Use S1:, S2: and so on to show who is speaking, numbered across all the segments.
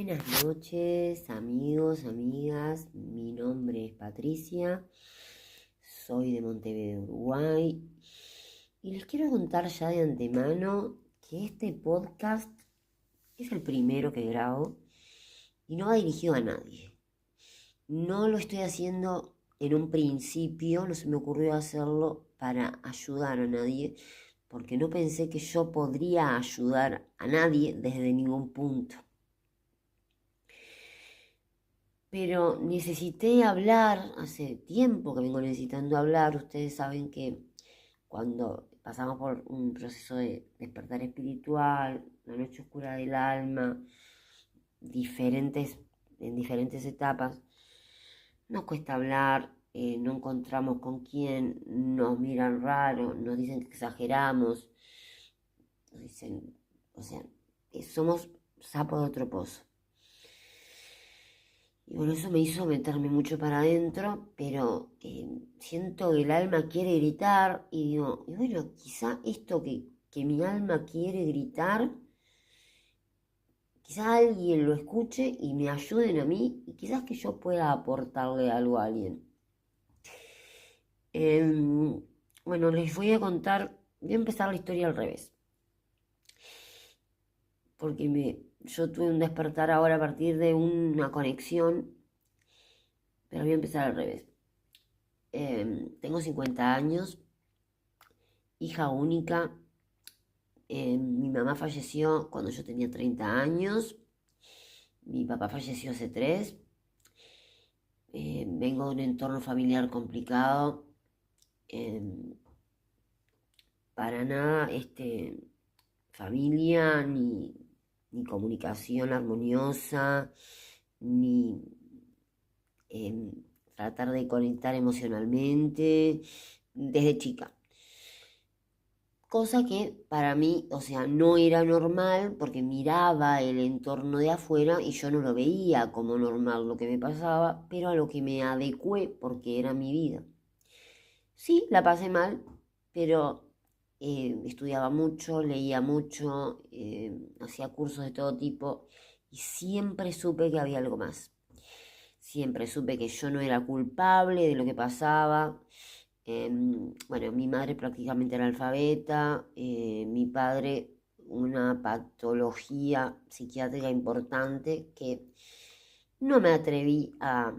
S1: Buenas noches, amigos, amigas. Mi nombre es Patricia, soy de Montevideo, Uruguay, y les quiero contar ya de antemano que este podcast es el primero que grabo y no va dirigido a nadie. No lo estoy haciendo en un principio, no se me ocurrió hacerlo para ayudar a nadie, porque no pensé que yo podría ayudar a nadie desde ningún punto. Pero necesité hablar, hace tiempo que vengo necesitando hablar. Ustedes saben que cuando pasamos por un proceso de despertar espiritual, la noche oscura del alma, en diferentes etapas, nos cuesta hablar, no encontramos con quién, nos miran raro, nos dicen que exageramos, nos dicen, o sea, somos sapos de otro pozo. Y bueno, eso me hizo meterme mucho para adentro, pero siento que el alma quiere gritar y digo, y bueno, quizá esto que mi alma quiere gritar, quizá alguien lo escuche y me ayuden a mí y quizás que yo pueda aportarle algo a alguien. Bueno, les voy a contar, voy a empezar la historia al revés, porque yo tuve un despertar ahora a partir de una conexión, pero voy a empezar al revés. Tengo 50 años, hija única. Mi mamá falleció cuando yo tenía 30 años. Mi papá falleció hace 3. Vengo de un entorno familiar complicado. Para nada familia, ni comunicación armoniosa, ni tratar de conectar emocionalmente desde chica. Cosa que para mí, o sea, no era normal porque miraba el entorno de afuera y yo no lo veía como normal lo que me pasaba, pero a lo que me adecué porque era mi vida. Sí, la pasé mal, pero estudiaba mucho, leía mucho, hacía cursos de todo tipo y siempre supe que había algo más. Siempre supe que yo no era culpable de lo que pasaba. Bueno, mi madre prácticamente analfabeta, mi padre una patología psiquiátrica importante que no me atreví a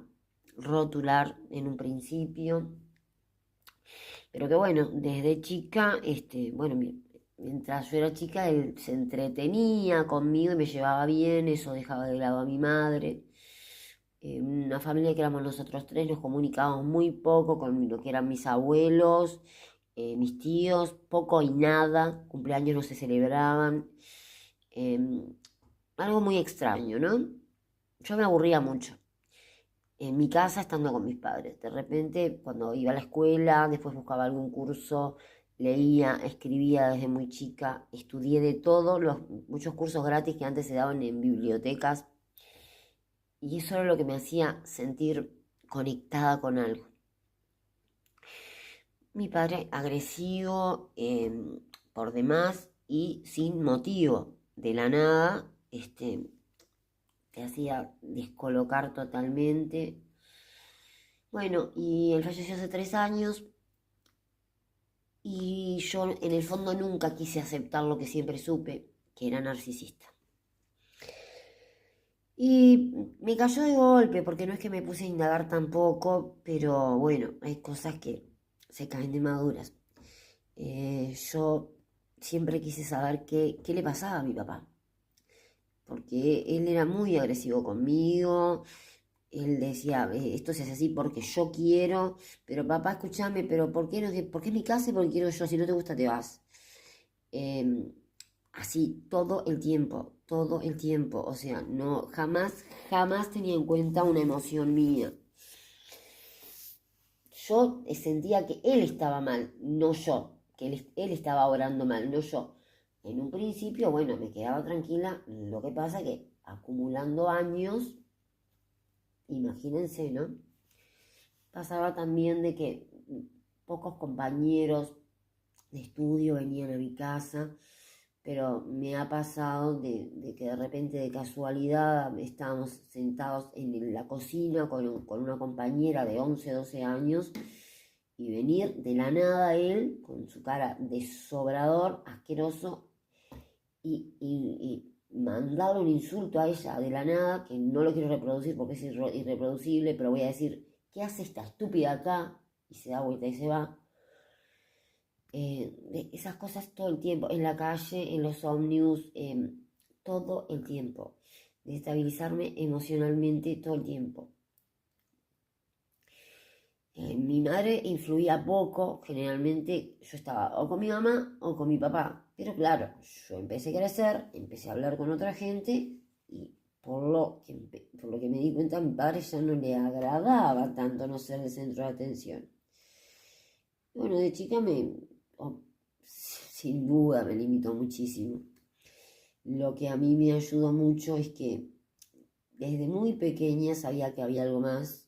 S1: rotular en un principio, pero que bueno, desde chica, bueno, mientras yo era chica, él se entretenía conmigo y me llevaba bien, eso dejaba de lado a mi madre. Una familia que éramos nosotros 3, nos comunicábamos muy poco con lo que eran mis abuelos, mis tíos, poco y nada, cumpleaños no se celebraban, algo muy extraño, ¿no? Yo me aburría mucho en mi casa estando con mis padres. De repente, cuando iba a la escuela, después buscaba algún curso, leía, escribía desde muy chica, estudié de todo, muchos cursos gratis que antes se daban en bibliotecas, y eso era lo que me hacía sentir conectada con algo. Mi padre agresivo por demás y sin motivo, de la nada, te hacía descolocar totalmente. Bueno, y él falleció hace 3 años y yo en el fondo nunca quise aceptar lo que siempre supe, que era narcisista. Y me cayó de golpe, porque no es que me puse a indagar tampoco, pero bueno, hay cosas que se caen de maduras. Yo siempre quise saber qué le pasaba a mi papá, porque él era muy agresivo conmigo. Él decía, esto se hace así porque yo quiero, pero papá, escúchame, pero ¿por qué no? ¿Por qué es mi casa y por qué quiero yo? Si no te gusta, te vas. Em, Así, todo el tiempo. O sea, no, jamás tenía en cuenta una emoción mía. Yo sentía que él estaba mal, no yo, que él estaba orando mal, no yo. En un principio, bueno, me quedaba tranquila, lo que pasa que acumulando años, imagínense, ¿no? Pasaba también de que pocos compañeros de estudio venían a mi casa pero me ha pasado de que de repente de casualidad estábamos sentados en la cocina con una compañera de 11, 12 años y venir de la nada él con su cara de sobrador, asqueroso, y mandarle un insulto a ella de la nada, que no lo quiero reproducir porque es irreproducible, pero voy a decir, ¿qué hace esta estúpida acá? Y se da vuelta y se va. Esas cosas todo el tiempo, en la calle, en los ómnibus, todo el tiempo. Desestabilizarme emocionalmente todo el tiempo. Mi madre influía poco, generalmente yo estaba o con mi mamá o con mi papá. Pero claro, yo empecé a crecer, empecé a hablar con otra gente y por lo que me di cuenta, a mi padre ya no le agradaba tanto no ser el centro de atención. Bueno, de chica sin duda me limitó muchísimo. Lo que a mí me ayudó mucho es que desde muy pequeña sabía que había algo más.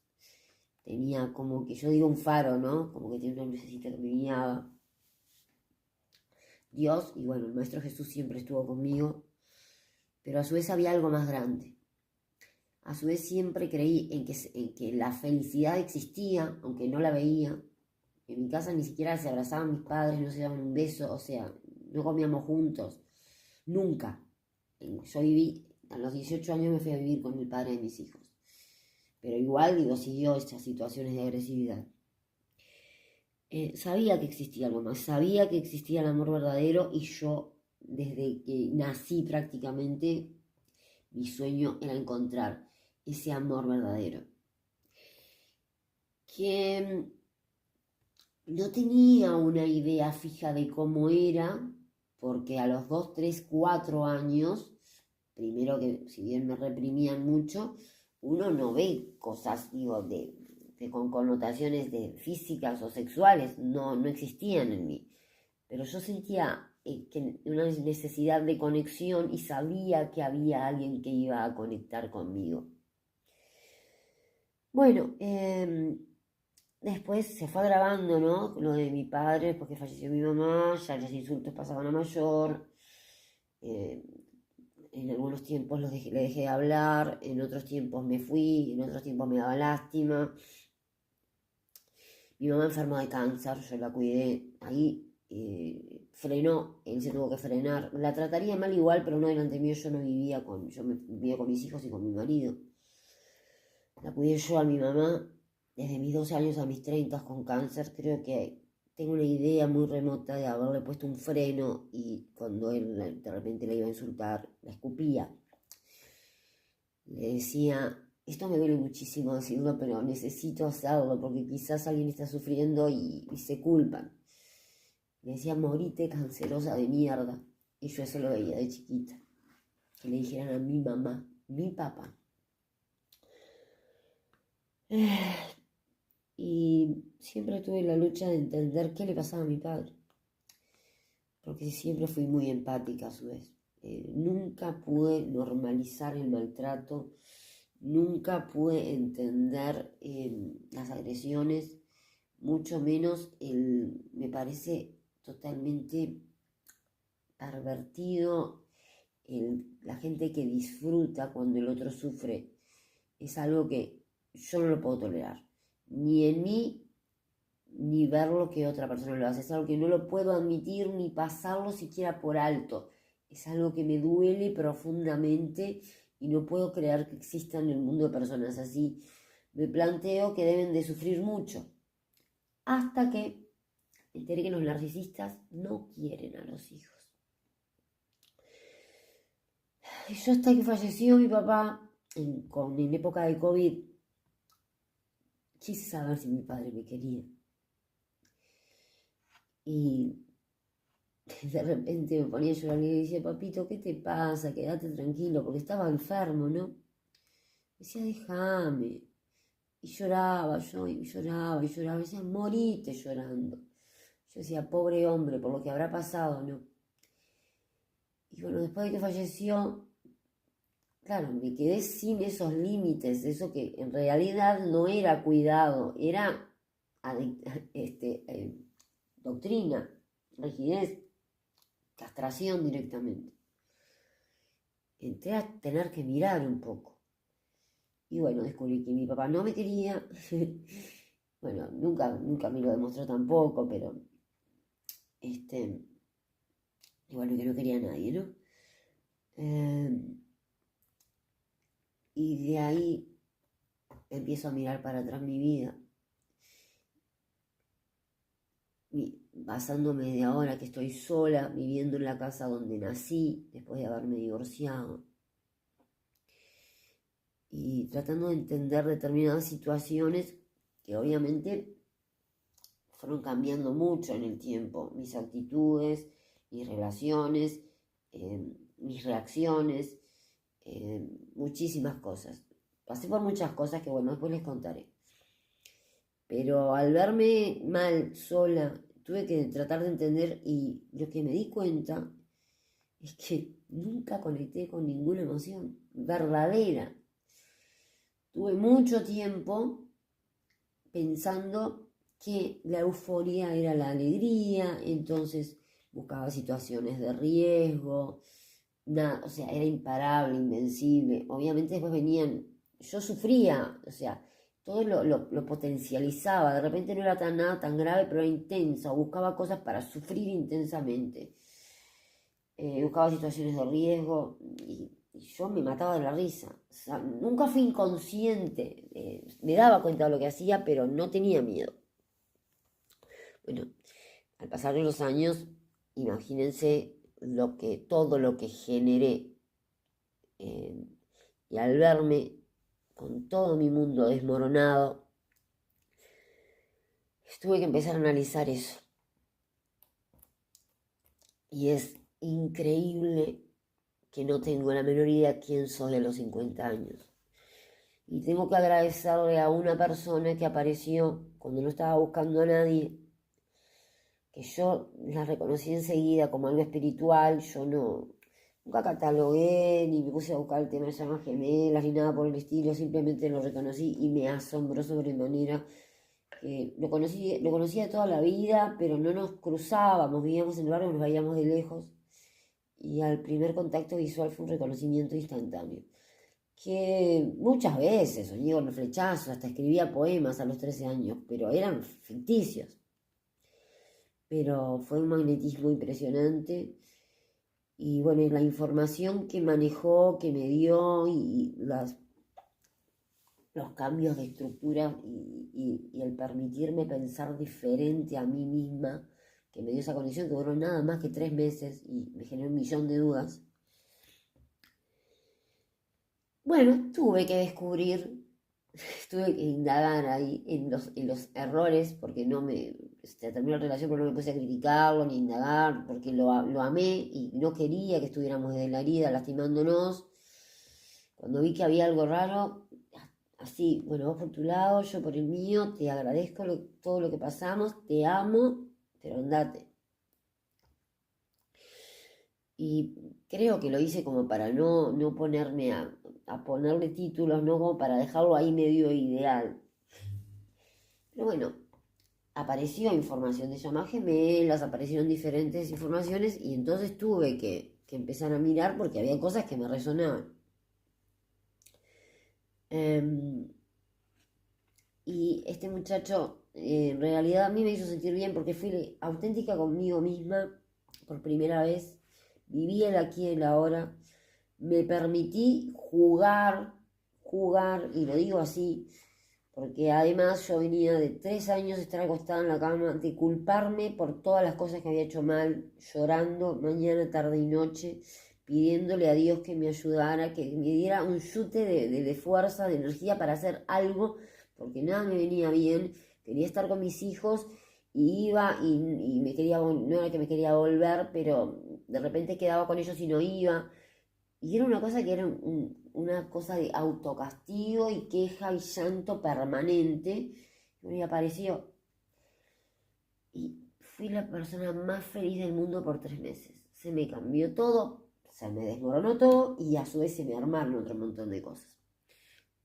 S1: Tenía como que, yo digo un faro, ¿no? Como que tiene una lucecita que me guiaba. Dios, y bueno, el Maestro Jesús siempre estuvo conmigo, pero a su vez había algo más grande. A su vez siempre creí en que la felicidad existía, aunque no la veía. En mi casa ni siquiera se abrazaban mis padres, no se daban un beso, o sea, no comíamos juntos. Nunca. Yo viví, a los 18 años me fui a vivir con el padre de mis hijos. Pero igual, digo, siguió estas situaciones de agresividad. Sabía que existía algo más, sabía que existía el amor verdadero y yo, desde que nací prácticamente, mi sueño era encontrar ese amor verdadero. Que no tenía una idea fija de cómo era, porque a los 2, 3, 4 años, primero que si bien me reprimían mucho, uno no ve cosas, digo, con connotaciones de físicas o sexuales, no existían en mí. Pero yo sentía una necesidad de conexión y sabía que había alguien que iba a conectar conmigo. Bueno, después se fue agravando, ¿no? Lo de mi padre, después que falleció mi mamá, ya los insultos pasaban a mayor. En algunos tiempos le dejé de hablar, en otros tiempos me fui, en otros tiempos me daba lástima. Mi mamá enfermó de cáncer, yo la cuidé ahí, frenó, él se tuvo que frenar. La trataría mal igual, pero no delante mío, yo vivía con mis hijos y con mi marido. La cuidé yo a mi mamá desde mis 12 años a mis 30 con cáncer. Creo que tengo una idea muy remota de haberle puesto un freno y cuando él de repente le iba a insultar, la escupía. Le decía, esto me duele muchísimo decirlo, pero necesito hacerlo porque quizás alguien está sufriendo y se culpan. Le decía, morite cancerosa de mierda. Y yo eso lo veía de chiquita. Que le dijeran a mi mamá, mi papá. Y siempre tuve la lucha de entender qué le pasaba a mi padre. Porque siempre fui muy empática a su vez. Nunca pude normalizar el maltrato. Nunca pude entender las agresiones. Mucho menos me parece totalmente pervertido la gente que disfruta cuando el otro sufre. Es algo que yo no lo puedo tolerar. Ni en mí, ni ver lo que otra persona lo hace. Es algo que no lo puedo admitir ni pasarlo siquiera por alto. Es algo que me duele profundamente y no puedo creer que existan en el mundo de personas así. Me planteo que deben de sufrir mucho. Hasta que me enteré que los narcisistas no quieren a los hijos. Y yo hasta que falleció mi papá, en época de COVID, quise saber si mi padre me quería. Y de repente me ponía a llorar y le decía, papito, ¿qué te pasa? Quédate tranquilo, porque estaba enfermo, ¿no? Me decía, déjame. Y lloraba yo, y lloraba, y lloraba. Me decía, morite llorando. Yo decía, pobre hombre, por lo que habrá pasado, ¿no? Y bueno, después de que falleció, claro, me quedé sin esos límites, eso que en realidad no era cuidado, era doctrina, rigidez. castración directamente. Entré a tener que mirar un poco. Y bueno, descubrí que mi papá no me quería. Bueno, nunca me lo demostró tampoco, pero igual que no quería a nadie, ¿no? Y de ahí empiezo a mirar para atrás mi vida, basándome de ahora que estoy sola, viviendo en la casa donde nací, después de haberme divorciado, y tratando de entender determinadas situaciones que obviamente fueron cambiando mucho en el tiempo, mis actitudes, mis relaciones, mis reacciones, muchísimas cosas. Pasé por muchas cosas que bueno, después les contaré. Pero al verme mal, sola, tuve que tratar de entender y lo que me di cuenta es que nunca conecté con ninguna emoción verdadera. Tuve mucho tiempo pensando que la euforia era la alegría, entonces buscaba situaciones de riesgo, nada, o sea, era imparable, invencible. Obviamente después venían, yo sufría, o sea, todo lo potencializaba, de repente no era nada tan grave, pero era intensa, buscaba cosas para sufrir intensamente. Buscaba situaciones de riesgo y yo me mataba de la risa. O sea, nunca fui inconsciente, me daba cuenta de lo que hacía, pero no tenía miedo. Bueno, al pasar de los años, imagínense todo lo que generé. Y al verme con todo mi mundo desmoronado, tuve que empezar a analizar eso. Y es increíble que no tengo la menor idea quién soy a los 50 años. Y tengo que agradecerle a una persona que apareció cuando no estaba buscando a nadie, que yo la reconocí enseguida como algo espiritual. Yo nunca catalogué ni me puse a buscar el tema de llamas gemelas ni nada por el estilo, simplemente lo reconocí y me asombró sobremanera. Lo conocía toda la vida, pero no nos cruzábamos, vivíamos en el barrio, nos veíamos de lejos. Y al primer contacto visual fue un reconocimiento instantáneo. Que muchas veces soñé con los flechazos, hasta escribía poemas a los 13 años, pero eran ficticios. Pero fue un magnetismo impresionante. Y bueno, la información que manejó, que me dio, y los cambios de estructura y el permitirme pensar diferente a mí misma, que me dio esa condición que duró nada más que 3 meses y me generó 1.000.000 de dudas. Bueno, tuve que descubrir, tuve que indagar ahí en los errores, porque no se terminó la relación, pero no me puse a criticarlo ni indagar, porque lo amé y no quería que estuviéramos desde la herida lastimándonos. Cuando vi que había algo raro, así, bueno, vos por tu lado, yo por el mío, te agradezco todo lo que pasamos, te amo, pero andate. Y creo que lo hice como para no ponerme a ponerle títulos, no como para dejarlo ahí medio ideal. Pero bueno, apareció información de llamas gemelas, aparecieron diferentes informaciones y entonces tuve que empezar a mirar porque había cosas que me resonaban. Y este muchacho en realidad a mí me hizo sentir bien porque fui auténtica conmigo misma por primera vez, viví el aquí y el ahora, me permití jugar, y lo digo así, porque además yo venía de 3 años de estar acostada en la cama, de culparme por todas las cosas que había hecho mal, llorando mañana, tarde y noche, pidiéndole a Dios que me ayudara, que me diera un chute de fuerza, de energía para hacer algo, porque nada me venía bien, quería estar con mis hijos y iba y me quería, no era que me quería volver, pero de repente quedaba con ellos y no iba. Y era una cosa que era una cosa de autocastigo y queja y llanto permanente. Y apareció. Y fui la persona más feliz del mundo por 3 meses. Se me cambió todo, se me desmoronó todo y a su vez se me armaron otro montón de cosas.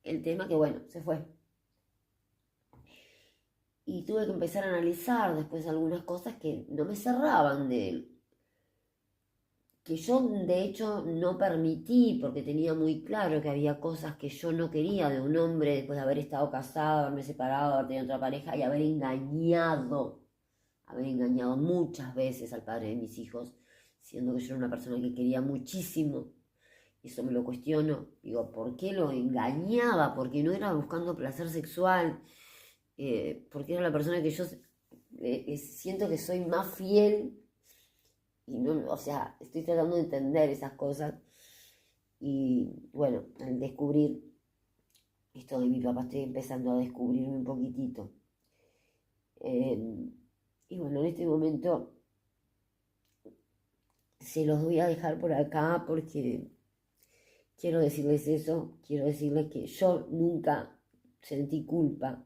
S1: El tema que bueno, se fue. Y tuve que empezar a analizar después algunas cosas que no me cerraban de él. que yo de hecho no permití porque tenía muy claro que había cosas que yo no quería de un hombre después de haber estado casado, haberme separado, haber tenido otra pareja y haber engañado muchas veces al padre de mis hijos, siendo que yo era una persona que quería muchísimo. Eso me lo cuestiono. Digo, ¿por qué lo engañaba? Porque no era buscando placer sexual, porque era la persona que yo siento que soy más fiel y no, o sea, estoy tratando de entender esas cosas y bueno, al descubrir esto de mi papá estoy empezando a descubrirme un poquitito. Y bueno, en este momento se los voy a dejar por acá porque quiero decirles eso, quiero decirles que yo nunca sentí culpa,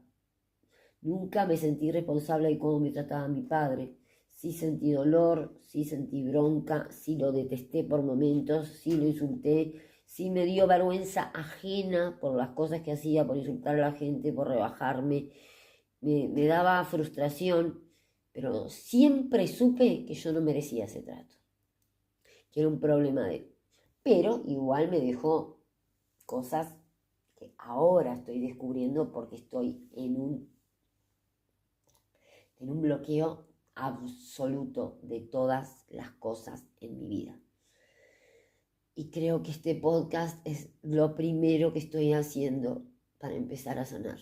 S1: nunca me sentí responsable de cómo me trataba mi padre. Sí sentí dolor, sí sentí bronca, sí lo detesté por momentos, sí lo insulté, sí me dio vergüenza ajena por las cosas que hacía, por insultar a la gente, por rebajarme. Me daba frustración, pero siempre supe que yo no merecía ese trato, que era un problema de él. Pero igual me dejó cosas que ahora estoy descubriendo porque estoy en un bloqueo absoluto de todas las cosas en mi vida. Y creo que este podcast es lo primero que estoy haciendo para empezar a sanar.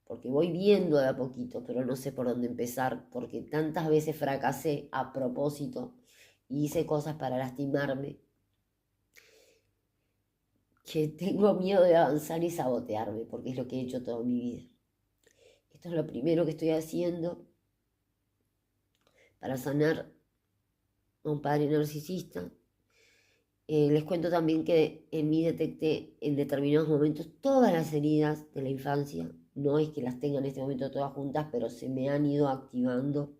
S1: Porque voy viendo de a poquito, pero no sé por dónde empezar, porque tantas veces fracasé a propósito y hice cosas para lastimarme, que tengo miedo de avanzar y sabotearme, porque es lo que he hecho toda mi vida. Esto es lo primero que estoy haciendo para sanar a un padre narcisista. Les cuento también que en mí detecté en determinados momentos todas las heridas de la infancia. No es que las tenga en este momento todas juntas, pero se me han ido activando.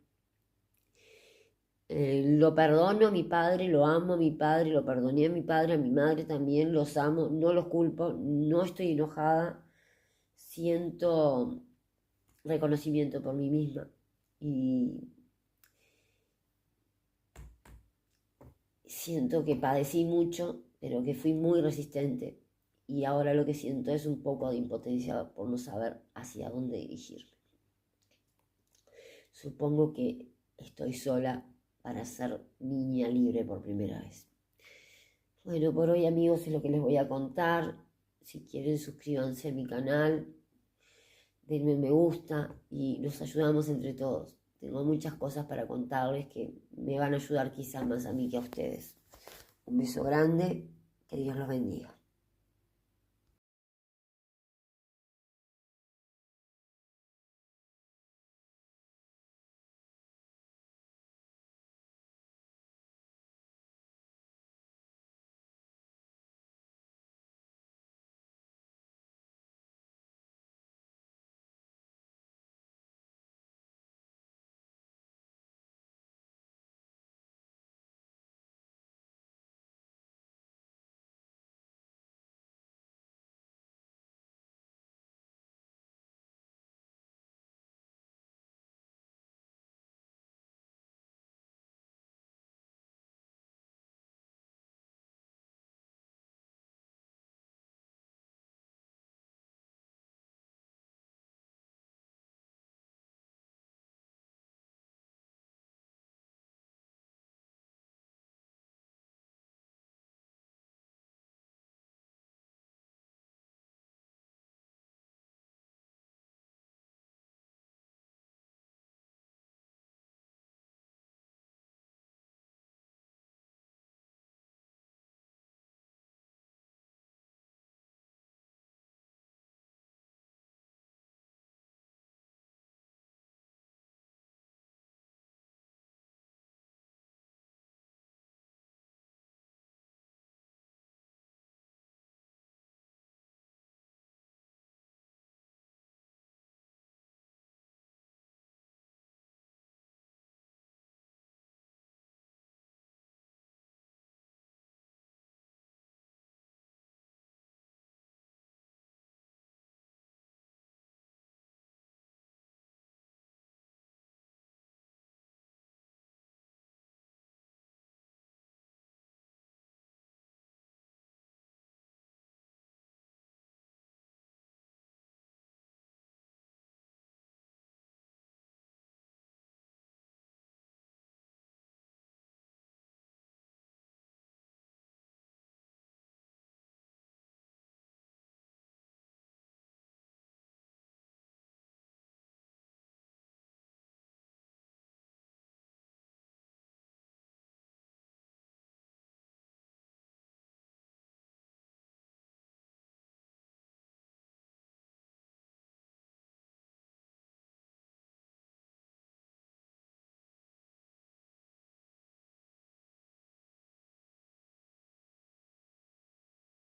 S1: Lo perdono a mi padre, lo amo a mi padre, lo perdoné a mi padre, a mi madre también, los amo, no los culpo, no estoy enojada, siento reconocimiento por mí misma y siento que padecí mucho, pero que fui muy resistente y ahora lo que siento es un poco de impotencia por no saber hacia dónde dirigirme. Supongo que estoy sola para ser niña libre por primera vez. Bueno, por hoy amigos es lo que les voy a contar. Si quieren suscríbanse a mi canal, denme me gusta y nos ayudamos entre todos. Tengo muchas cosas para contarles que me van a ayudar quizás más a mí que a ustedes. Un beso grande, que Dios los bendiga.